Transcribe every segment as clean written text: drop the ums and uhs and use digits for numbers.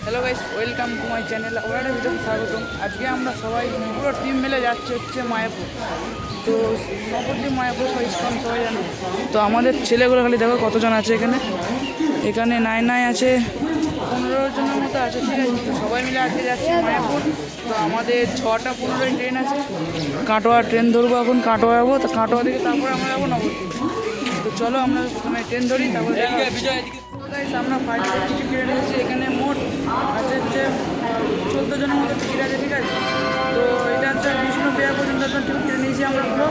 Hello guys, welcome to my channel. আবার একটা ভিডিওতে স্বাগতম। আজকে আমরা সবাই পুরো টিম মিলে যাচ্ছি হচ্ছে মায়াপুর। তো নবদ্বীপ মায়াপুর ইস্কন সবাই জানো। তো আমাদের ছেলেগুলো খালি দেখো কতজন আছে এখানে। এখানে নাই আছে 15 জনের মতো আছে, ঠিক আছে। তো সবাই মিলে আজকে যাচ্ছি মায়াপুর। তো আমাদের 6:15 ট্রেন আছে, কাটোয়া ট্রেন ধরবো। এখন কাটোয়া যাবো, তো কাটোয়া থেকে তারপরে আমরা যাবো নবদ্বীপ। তো চলো আমরা ট্রেন ধরি, তারপরে দেখা হচ্ছে। গাইস, আমরা ফাইনালি টিকিট কেটে নিয়েছি। এখানে মোট আছে হচ্ছে 14 জনের মতো টিকিট আছে, ঠিক আছে। তো এটা হচ্ছে বিষ্ণুপ্রিয়া পর্যন্ত টিকিট কেটে নিয়েছি আমরা পুরো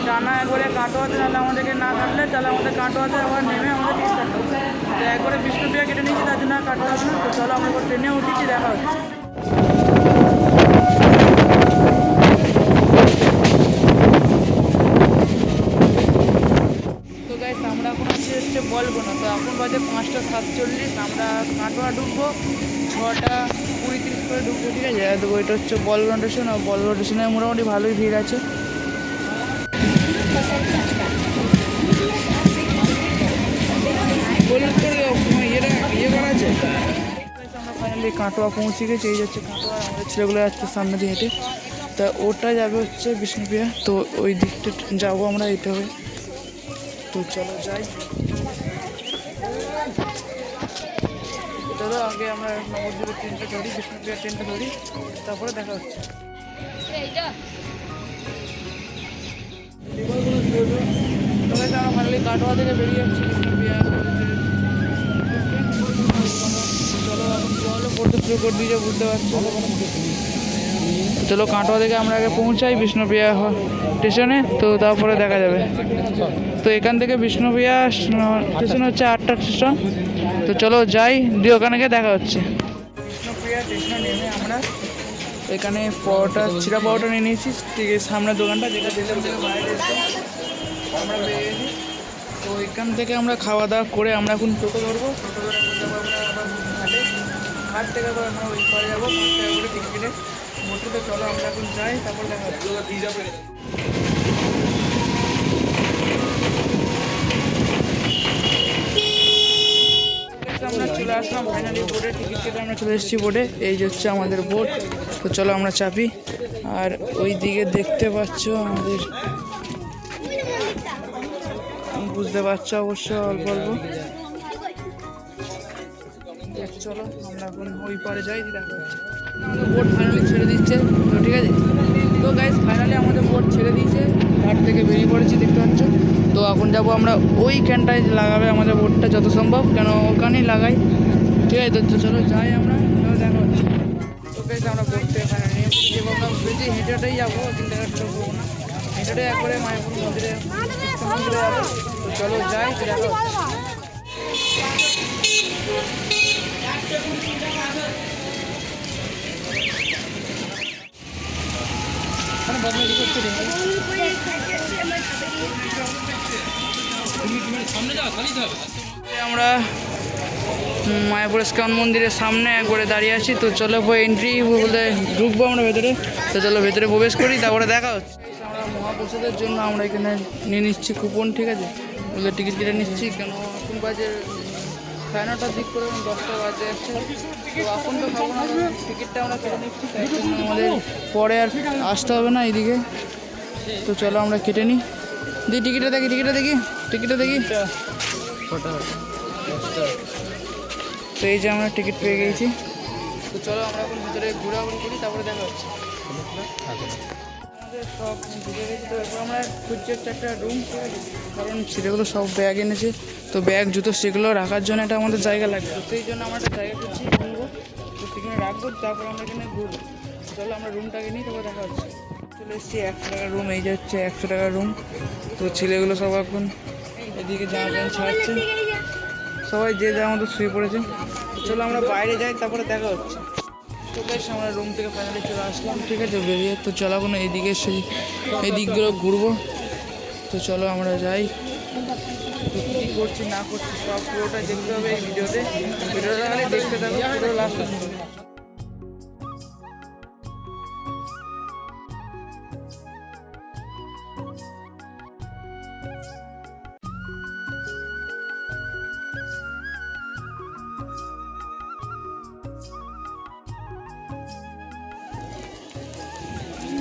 টানা একবারে কাটোয়াতে। তাহলে আমাদেরকে না কাটলে তাহলে আমাদের কাটোয়াতে আবার নেমে আমাদের টিকিট কাটতে হবে। তো একবারে বিষ্ণুপ্রিয়া কেটে নিয়েছি, তার জন্য আর কাটতে হবে না। তো চলো আমরা ট্রেনে উঠেছি, দেখা হচ্ছে। তো গাইস, আমরা এখন হচ্ছে বলবো না। তো এখন বাজে 5:47। আমরা কাটোয়া ঢুকবো 6:35 করে ঢুকবো, ঠিক আছে। তো ওইটা হচ্ছে বলগোনা স্টেশন, আর বলগোনা স্টেশনে মোটামুটি ভালোই ভিড় আছে। আমরা ফাইনালি কাটোয়া পৌঁছে গেছি। এই যাচ্ছে কাটোয়া, আমাদের ছেলেগুলো যাচ্ছে সামনে দিয়ে হেঁটে। তা ওটা যাবে হচ্ছে বিষ্ণুপ্রিয়া, তো ওই দিকটা যাবো আমরা, এইটা হবে। তো চলো যাই। চলো আগে আমরা নবদ্বীপের ট্রেনটা ধরি, বিষ্ণুপ্রিয়ার ট্রেনটা ধরি, তারপরে দেখা হচ্ছে। আমরা ফাইনালি কাটোয়া থেকে বেরিয়ে যাচ্ছি বিষ্ণুপ্রিয়া। চলো এখন জলও পড়তে শুরু করে দিয়েছে, বুঝতে পারছো। চলো কাটোয়া থেকে আমরা আগে পৌঁছাই বিষ্ণুপ্রিয়া স্টেশনে, তো তারপরে দেখা যাবে। তো এখান থেকে বিষ্ণুপ্রিয়া স্টেশন হচ্ছে 8টা স্টেশন। তো চলো যাই, দিয়ে ওখানে গিয়ে দেখা হচ্ছে। বিষ্ণুপ্রিয়া স্টেশনে নেমে আমরা এখানে চিরা পরোটা নিয়ে নিয়েছি, ঠিক আছে। সামনের দোকানটা যেটা দিলাম থেকে বাইরে এসে আমরা পেয়ে গেছি। তো এখান থেকে আমরা খাওয়া দাওয়া করে আমরা এখন টোটো ধরবো। টোটো ধরে এখন যাবো আমরা আবার ঘাটে। ঘাট থেকে আবার আমরা ওই পারে যাবো 5 টাকা করে টিকিট কেটে বসে। তো চলো আমরা এখন যাই, তারপর দেখা হচ্ছে। আমরা চলে আসলাম ফাইনালি বোর্ডে, টিকিট কেটে আমরা চলে এসেছি বোর্ডে। এই যে হচ্ছে আমাদের বোর্ড। তো চলো আমরা চাপি। আর ওই দিকে দেখতে পাচ্ছ আমাদের, বুঝতে পারছো অবশ্য অল্প অল্প। চলো আমরা এখন ওই পারে যাই, দেখা হচ্ছে। আমাদের বোট ফাইনালি ছেড়ে দিচ্ছে, তো ঠিক আছে। তো গাইস, ফাইনালি আমাদের বোট ছেড়ে দিয়েছে, ঘাট থেকে বেরিয়ে পড়েছি, দেখতে পাচ্ছ। তো এখন যাবো আমরা ওইখানটায় লাগাবে আমাদের বোটটা যত সম্ভব, কেন ওখানেই লাগাই, ঠিক আছে। তো চলো যাই আমরা, দেখা হচ্ছে। তো গাইস, আমরা বোট থেকে ফাইনালি নিয়ে আমরা বেশি হেঁটেটাই যাবো, কিন্তু ঢুকবো না, হেঁটেটাই একবারে মায়াপুর মন্দিরে যাবো। তো চলো যাই, দেখা হচ্ছে। আমরা মায়াপুর ইস্কন মন্দিরের সামনে একবারে দাঁড়িয়ে আছি। তো চলো এন্ট্রি বলে ঢুকবো আমরা ভেতরে। তো চলো ভেতরে প্রবেশ করি, তারপরে দেখা হচ্ছে। আমরা মহাপ্রসাদের জন্য আমরা এখানে নিয়ে নিচ্ছি কুপন, ঠিক আছে। বলে টিকিট কেটে নিচ্ছি, কেন এখন বাজে 9:30 দিক করে, 10টা বাজে যাচ্ছে। তো এখন তো খাবো না, টিকিটটা আমরা কেটে নিচ্ছি, তাই জন্য আমাদের পরে আর আসতে হবে না এইদিকে। তো চলো আমরা কেটে নিই, টিকিটটা দেখি। তো এই যে আমরা টিকিট পেয়ে গেছি। তো চলো আমরা এখন ভিতরে ঘোরাঘুরি করি, তারপরে দেখা হচ্ছে। আমাদের সব ভিজে গেছে। তো এরপর আমরা খুঁজছি একটা রুম, কারণ ছেলেগুলো সব ব্যাগ এনেছে। তো ব্যাগ জুতো সেগুলো রাখার জন্য একটা আমাদের জায়গা লাগবে। তো সেই জন্য আমরা একটা জায়গা খুঁজছি, কিনবো। তো সেখানে রাখবো, তারপর আমরা এখানে ঘুরবো। চলো আমরা রুমটাকে নিই, তারপর দেখা হচ্ছে। চলে এসেছি 100 টাকার রুম, এই যাচ্ছে 100 টাকার রুম। তো ছেলেগুলো সব এখন এদিকে জামা প্যান্ট ছাড়ছে, সবাই যে যার মতো শুয়ে পড়েছে। চলো আমরা বাইরে যাই, তারপরে দেখা হচ্ছে। তো বেশ আমরা রুম থেকে ফাইনালি চলে আসলাম, ঠিক আছে, বেরিয়ে। তো চলো এখন এইদিকে এই দিকগুলো ঘুরবো। তো চলো আমরা যাই। তো কী করছি না করছি সব পুরোটা দেখতে হবে এই ভিডিওটা খালি দেখতে থাকো পুরো লাস্ট।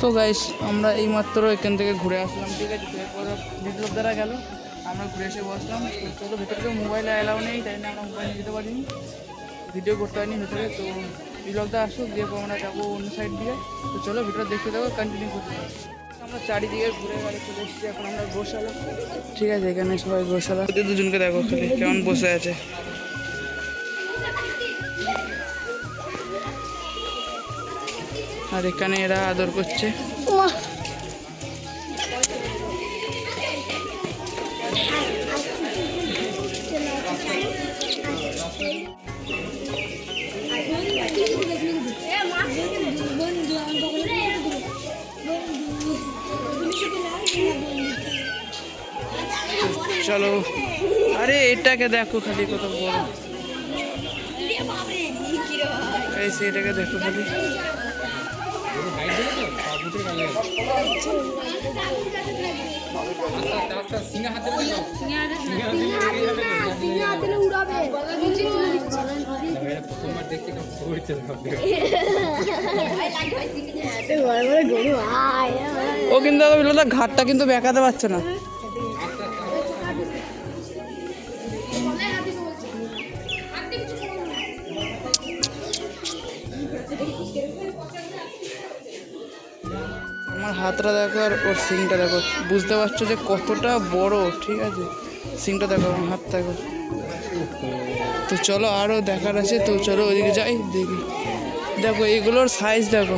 তো গাইস আমরা এইমাত্র এখান থেকে ঘুরে আসলাম, ঠিক আছে। তো এরপর বিপ্লব দ্বারা গেল, আমরা ঘুরে এসে বসলাম। তো ভেতরে মোবাইলে অ্যালাউ নেই, তাই না আমরা মোবাইল নিয়ে যেতে পারিনি, ভিডিও করতে পারিনি ভেতরে। তো বিপ্লবদা আসুক, দিয়ে আমরা যাবো অন্য সাইড দিয়ে। তো চলো ভিডিও দেখতে দেবো, কন্টিনিউ করতে হবে। আমরা চারিদিকে ঘুরে গাড়ি চলে এসেছি, এখন আমরা গোশালা, ঠিক আছে। এখানে সবাই গোশালা, দুজনকে দেখো খালি কেমন বসে আছে। আর এখানে এরা আদর করছে। চলো, আরে এটাকে দেখো খালি কত বড়, এটাকে দেখো খালি। ও কিন্তু ঘাটটা কিন্তু বেঁকাতে পারছে না। আমার হাতটা দেখো আর ওর সিংটা দেখো, বুঝতে পারছো যে কতটা বড়, ঠিক আছে। সিংটা দেখো, আমার হাত দেখো। তো চলো আরও দেখার আছে, তো চলো ওইদিকে যাই দেখি। দেখো এইগুলোর সাইজ দেখো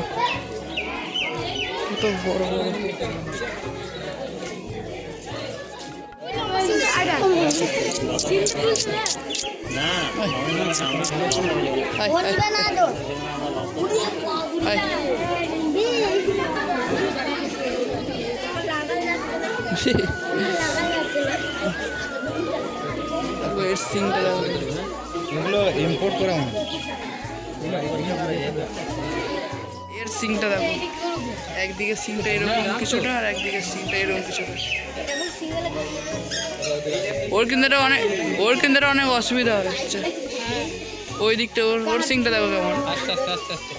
কত বড় বড়। এর সিংটা দেখো, এগুলো ইম্পোর্ট করা হয়। এর সিংটা দেখো, একদিকে সিংটা এরকম কিছুটা আর একদিকে সিংটা এরকম কিছুটা। ওর কিন্তু অনেক অসুবিধা হচ্ছে ওই দিকটা। ওর সিংটা দেখো কেমন। আস্তে আস্তে আস্তে আস্তে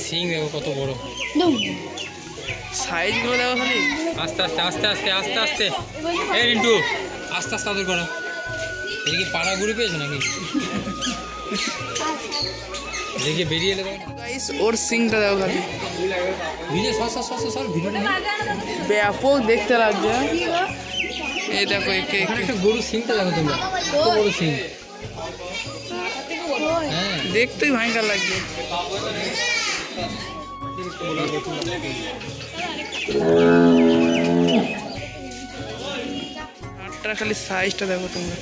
সিং দেখো কত বড়, সাইজগুলো দেখো খালি। আস্তে আস্তে আস্তে আস্তে আস্তে আস্তে এই রিন্টু আস্তে আস্তে আদর করো। এদিকে পাড়া ঘুরে পেয়েছো নাকি? দেখে বেরিয়ে এলে গাইস ওর সিংটা দেখো খালি, ভিডিও সর ভিডিও ব্যাপক দেখতে লাগছে। এই দেখো একটা গরু সিংটা দেখো তোমরা, কত বড় সিং। হ্যাঁ দেখতেই ভয়ঙ্কর লাগছে। হাতটা খালি সাইজটা দেখো তোমরা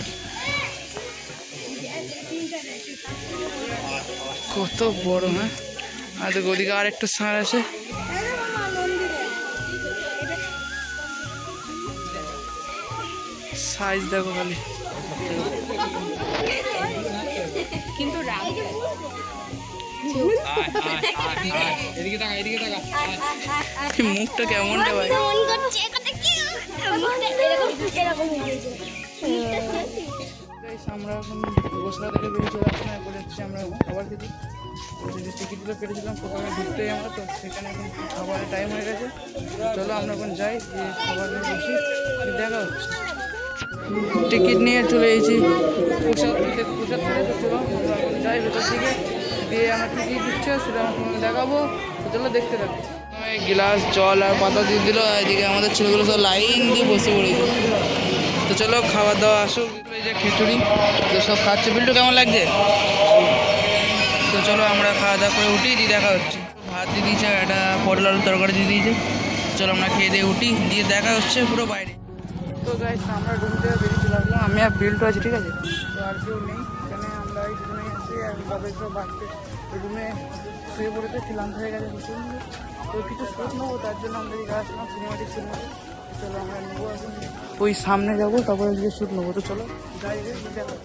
কত বড়। হ্যাঁ আর দেখো ওদিকে আর একটা ষাঁড় আছে। সাইজ দেখো খালি। মুখটা কেমনটা ভাই। আমরা এখন গোসলা থেকে বেরিয়ে চলে আসলাম, এখন যাচ্ছি আমরা খাবার খেতে। যে টিকিটগুলো কেটেছিলাম প্রথমে ঢুকতেই আমরা, তো সেখানে এখন খাবারের টাইম হয়ে গেছে। চলো আমরা এখন যাই, যে খাবার নিয়ে বসি, দেখা হচ্ছে। টিকিট নিয়ে চলে এসেছি প্রসাদ থেকে, তো চলো আমরা এখন যাই ভেতর দিকে, দিয়ে আমার টিকিট দিচ্ছে সেটা আমার তোমাকে দেখাবো। তো চলো দেখতে থাকো। গ্লাস জল আর পাতা দিয়ে দিল, এদিকে আমাদের ছেলেগুলো সব লাইন দিয়ে বসে পড়েছে। তো চলো খাবার দাওয়া আসুক। এই যে খিচুড়ি তো সব খাচ্ছে। বিল্টু কেমন লাগছে? তো চলো আমরা খাওয়া দাওয়া করে উঠি, দিয়ে দেখা হচ্ছে। ভাত দিয়ে দিয়েছে, একটা পটল আলুর তরকারি দিয়ে দিয়েছে। চলো আমরা খেয়ে দিয়ে উঠি, দিয়ে দেখা হচ্ছে পুরো বাইরে। তো গাইস আমরা রুম থেকে বেরিয়ে চলে আসলাম, আমি আর বিল্টু আছি, ঠিক আছে। তো আর কেউ নেই এখানে, আমরা এই রুমে আসি। আর বাবার সব বাড়তে রুমে শুয়ে পড়েছে, ক্লান্ত হয়ে গেছে প্রচুর। তো কিছু শ্যুট নেবো, তার জন্য আমরা এদিকে আসলাম, সিনেমাটিক শ্যুট নেবো। চলো আমরা নেবো এখন, ওই সামনে যাবো, তারপরে এদিকে শ্যুট নেবো। তো চলো যাই দেখা।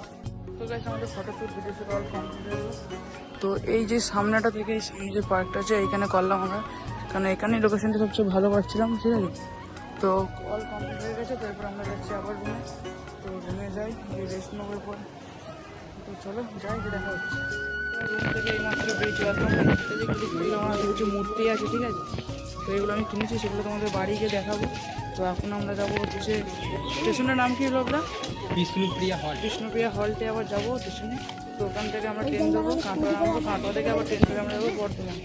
তো গাইস আমাদের photo shoot video shoot all complete হয়ে গেলো। তো এই যে সামনেটা থেকে এই সামনে যে পার্কটা আছে এইখানে করলাম আমরা, কারণ এখানেই লোকেশনটা সবচেয়ে ভালো পাচ্ছিলাম, ঠিক আছে। তো অল কমপ্লিট হয়ে গেছে। তো এরপর আমরা যাচ্ছি আবার রুমে। তো রুমে যাই, গিয়ে রেস্ট নেওয়ার পর তো চলো যাই, দেখা হচ্ছে। রুম থেকে এই মাত্র বেরিয়ে চলে আসলাম। কিছু মূর্তি আছে, ঠিক আছে। তো এগুলো আমি কিনেছি, সেগুলো তোমাদের বাড়ি গিয়ে দেখাবো। তো এখন আমরা যাবো হচ্ছে স্টেশনের নাম কি হলো আপনার? বিষ্ণুপ্রিয়া হল। বিষ্ণুপ্রিয়া হলটে আবার যাবো স্টেশনে। তো ওখান থেকে আমরা ট্রেন ধরবো কাটোয়া নামবো, কাটোয়া থেকে আবার ট্রেন ধরে আমরা যাবো বর্ধমান।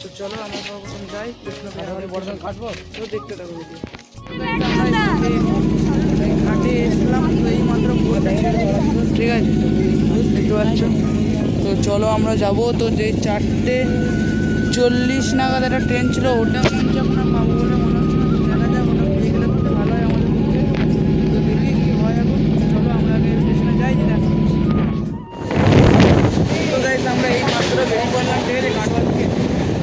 তো চলো আমরা সর্বপ্রথম যাই বিষ্ণুপ্রিয়া হলে বর্ধমান কাটবো। তো দেখতে থাকো ভিডিও। ঘাটে এসলাম, তো এই মাত্র ভোরটা ছেড়ে দিল, ঠিক আছে দেখতে পাচ্ছ। তো চলো আমরা যাব। তো যে 4:40 নাগাদ একটা ট্রেন ছিল, ওটা মঞ্চ এখন আর পাবো বলে মনে হচ্ছে না। দেখা যাক, ওটা পেয়ে গেলে খুব ভালো হয় আমাদের পক্ষে। তো দেখি কী হয় এখন। চলো আমরা আগে স্টেশনে যাই, যে দেখা হচ্ছে। তো গাইস আমরা এই মাত্র বেরিয়ে পড়লাম, ঠিক আছে কাটোয়া থেকে।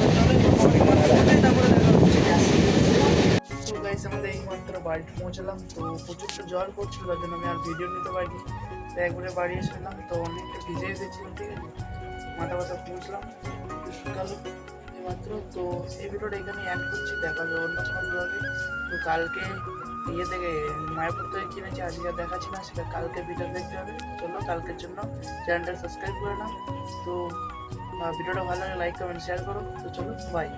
তো চলো তারপরে দেখা হচ্ছে। তো গাইস আমাদের এই মাত্র বাড়িতে পৌঁছালাম। তো প্রচুর জল পড়ছিল, তার জন্য আমি আর ভিডিও নিতে পারিনি। তো একবারে বাড়ি এসেছিলাম, তো অনেকটা ভিজে এসেছিলাম, ঠিক আছে মাথা ব্যথা পৌঁছলাম শুকালো এই মাত্র। তো এই ভিডিওটা এখানে অ্যাড করছি, দেখা যাবে অন্য কোনো ব্লগে। তো কালকে ইয়ে থেকে মায়াপুর থেকে কিনেছি, আজকে আর দেখাচ্ছি না, সেটা কালকে ভিডিও দেখতে হবে। চলো কালকের জন্য চ্যানেলটা সাবস্ক্রাইব করে নাও। তো ভিডিওটা ভালো লাগে লাইক কমেন্ট শেয়ার করো। তো চলো বাই।